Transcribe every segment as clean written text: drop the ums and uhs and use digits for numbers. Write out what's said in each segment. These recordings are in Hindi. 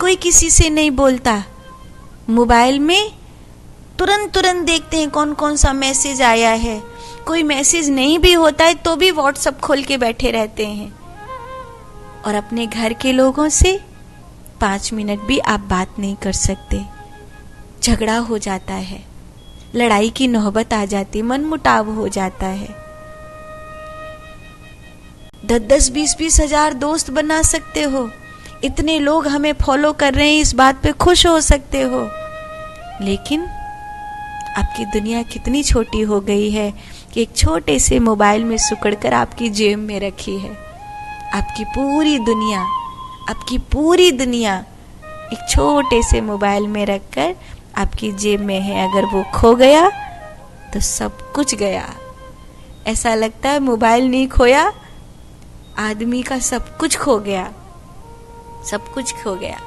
कोई किसी से नहीं बोलता। मोबाइल में तुरंत देखते हैं कौन कौन सा मैसेज आया है। कोई मैसेज नहीं भी होता है तो भी व्हाट्सएप खोल के बैठे रहते हैं। और अपने घर के लोगों से 5 मिनट भी आप बात नहीं कर सकते। झगड़ा हो जाता है, लड़ाई की नौबत आ जाती, मनमुटाव हो जाता है। 10-10, 20-20 हजार दोस्त बना सकते हो, इतने लोग हमें फॉलो कर रहे हैं, इस बात पे खुश हो सकते हो। लेकिन आपकी दुनिया कितनी छोटी हो गई है कि एक छोटे से मोबाइल में सिकुड़कर आपकी जेब में रखी है। आपकी पूरी दुनिया एक छोटे से मोबाइल में रखकर आपकी जेब में है। अगर वो खो गया तो सब कुछ गया। ऐसा लगता है मोबाइल नहीं खोया, आदमी का सब कुछ खो गया, सब कुछ खो गया।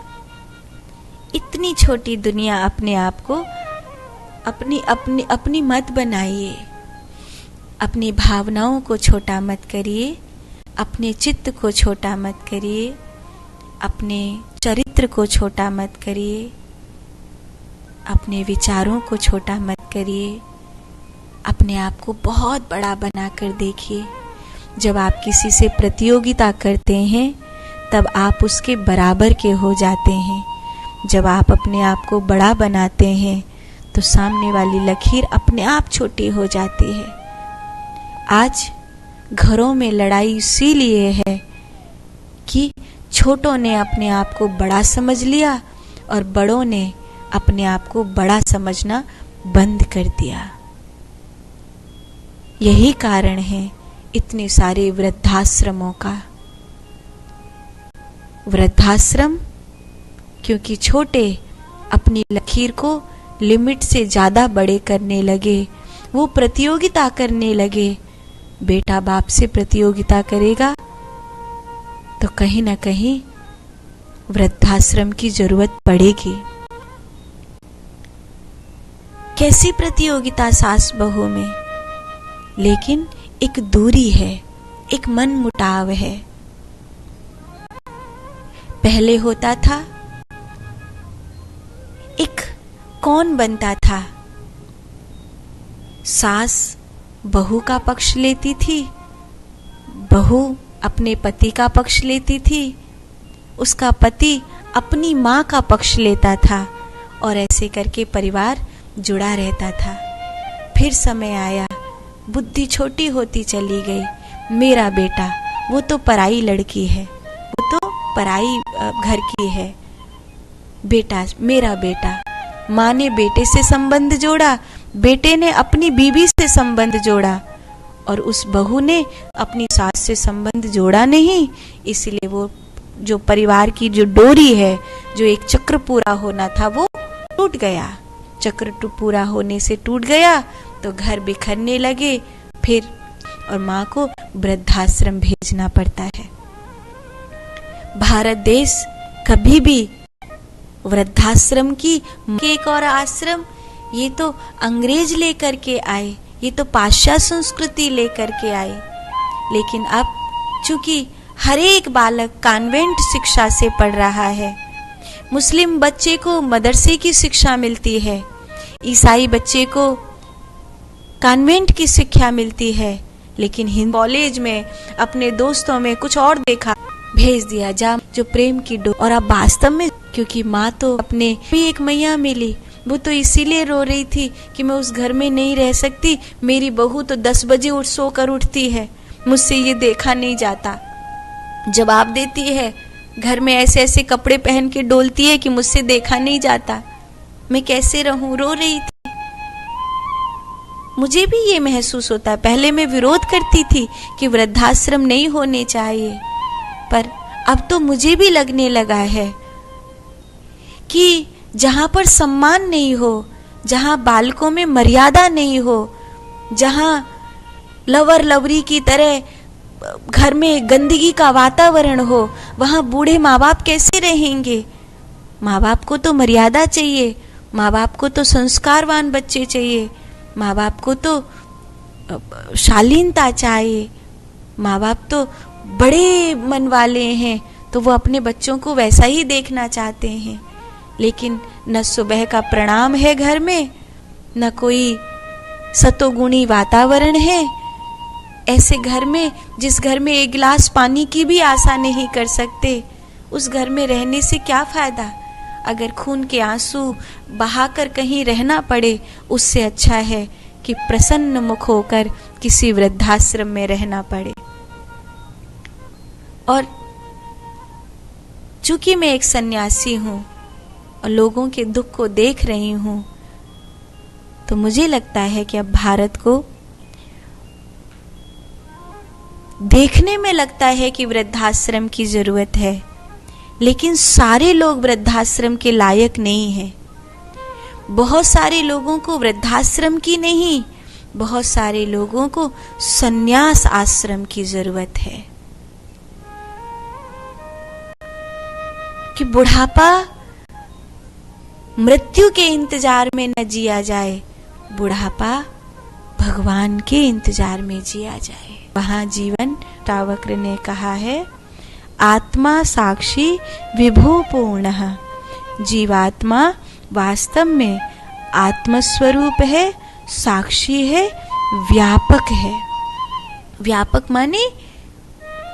इतनी छोटी दुनिया अपने आप को अपनी मत बनाइए। अपनी भावनाओं को छोटा मत करिए, अपने चित्त को छोटा मत करिए, अपने चरित्र को छोटा मत करिए, अपने विचारों को छोटा मत करिए। अपने आप को बहुत बड़ा बनाकर देखिए। जब आप किसी से प्रतियोगिता करते हैं तब आप उसके बराबर के हो जाते हैं। जब आप अपने आप को बड़ा बनाते हैं तो सामने वाली लकीर अपने आप छोटी हो जाती है। आज घरों में लड़ाई इसीलिए है कि छोटों ने अपने आप को बड़ा समझ लिया और बड़ों ने अपने आप को बड़ा समझना बंद कर दिया। यही कारण है इतने सारे वृद्धाश्रमों का। वृद्धाश्रम क्योंकि छोटे अपनी लकीर को लिमिट से ज्यादा बड़े करने लगे, वो प्रतियोगिता करने लगे। बेटा बाप से प्रतियोगिता करेगा तो कहीं ना कहीं वृद्धाश्रम की जरूरत पड़ेगी। कैसी प्रतियोगिता सास बहू में, लेकिन एक दूरी है, एक मन मुटाव है। पहले होता था एक कौन बनता था, सास बहू का पक्ष लेती थी, बहू अपने पति का पक्ष लेती थी, उसका पति अपनी माँ का पक्ष लेता था और ऐसे करके परिवार जुड़ा रहता था। फिर समय आया, बुद्धि छोटी होती चली गई। मेरा बेटा वो तो पराई लड़की है, वो तो पराई घर की है, बेटा मेरा बेटा। माँ ने बेटे से संबंध जोड़ा, बेटे ने अपनी बीवी से संबंध जोड़ा और उस बहू ने अपनी सास से संबंध जोड़ा नहीं। इसलिए वो जो परिवार की जो डोरी है, जो एक चक्र पूरा होना था, वो टूट गया। चक्र पूरा होने से टूट गया तो घर बिखरने लगे फिर, और माँ को वृद्धाश्रम भेजना पड़ता है। भारत देश कभी भी वृद्धाश्रम की एक और आश्रम, ये तो अंग्रेज लेकर के आए, ये तो पाश्चात्य संस्कृति लेकर के आए। लेकिन अब चूंकि हर एक बालक कॉन्वेंट शिक्षा से पढ़ रहा है, मुस्लिम बच्चे को मदरसे की शिक्षा मिलती है, ईसाई बच्चे को कॉन्वेंट की शिक्षा मिलती है, लेकिन हिंदू कॉलेज में अपने दोस्तों में कुछ और देखा, भेज दिया जा जो प्रेम की डोर। और अब वास्तव में क्योंकि माँ तो अपने भी एक मैया मिली, वो तो इसीलिए रो रही थी कि मैं उस घर में नहीं रह सकती, मेरी बहू तो 10 बजे सोकर उठती है, मुझसे ये देखा नहीं जाता। जवाब देती है, घर में ऐसे ऐसे कपड़े पहन के डोलती है कि मुझसे देखा नहीं जाता, मैं कैसे रहूं, रो रही थी। मुझे भी ये महसूस होता है। पहले मैं विरोध करती थी कि वृद्धाश्रम नहीं होने चाहिए, पर अब तो मुझे भी लगने लगा है कि जहां पर सम्मान नहीं हो, जहां बालकों में मर्यादा नहीं हो, जहां लवर लवरी की तरह घर में गंदगी का वातावरण हो, वहां बूढ़े माँ बाप कैसे रहेंगे। माँ बाप को तो मर्यादा चाहिए, माँ बाप को तो संस्कारवान बच्चे चाहिए, माँ बाप को तो शालीनता चाहिए, माँ बाप तो बड़े मन वाले हैं, तो वो अपने बच्चों को वैसा ही देखना चाहते हैं। लेकिन न सुबह का प्रणाम है घर में, न कोई सतोगुणी वातावरण है। ऐसे घर में, जिस घर में एक गिलास पानी की भी आशा नहीं कर सकते, उस घर में रहने से क्या फायदा। अगर खून के आंसू बहाकर कहीं रहना पड़े, उससे अच्छा है कि प्रसन्न मुख होकर किसी वृद्धाश्रम में रहना पड़े। और चूंकि मैं एक सन्यासी हूं और लोगों के दुख को देख रही हूं, तो मुझे लगता है कि अब भारत को देखने में लगता है कि वृद्धाश्रम की जरूरत है, लेकिन सारे लोग वृद्धाश्रम के लायक नहीं हैं। बहुत सारे लोगों को वृद्धाश्रम की नहीं, बहुत सारे लोगों को संन्यास आश्रम की जरूरत है। कि बुढ़ापा मृत्यु के इंतजार में न जिया जाए, बुढ़ापा भगवान के इंतजार में जिया जाए। वहां जीवन टावक्र ने कहा है, आत्मा साक्षी विभु पूर्णः। जीवात्मा वास्तव में आत्मस्वरूप है, साक्षी है, व्यापक है। व्यापक माने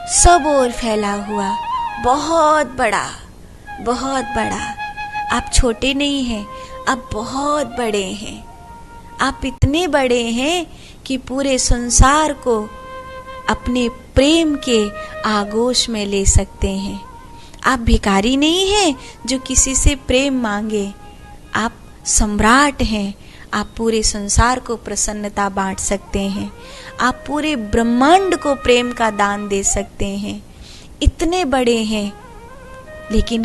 सब ओर फैला हुआ, बहुत बड़ा, बहुत बड़ा। आप छोटे नहीं हैं, आप बहुत बड़े हैं। आप इतने बड़े हैं कि पूरे संसार को अपने प्रेम के आगोश में ले सकते हैं। आप भिखारी नहीं हैं जो किसी से प्रेम मांगे, आप सम्राट हैं। आप पूरे संसार को प्रसन्नता बांट सकते हैं, आप पूरे ब्रह्मांड को प्रेम का दान दे सकते हैं। इतने बड़े हैं, लेकिन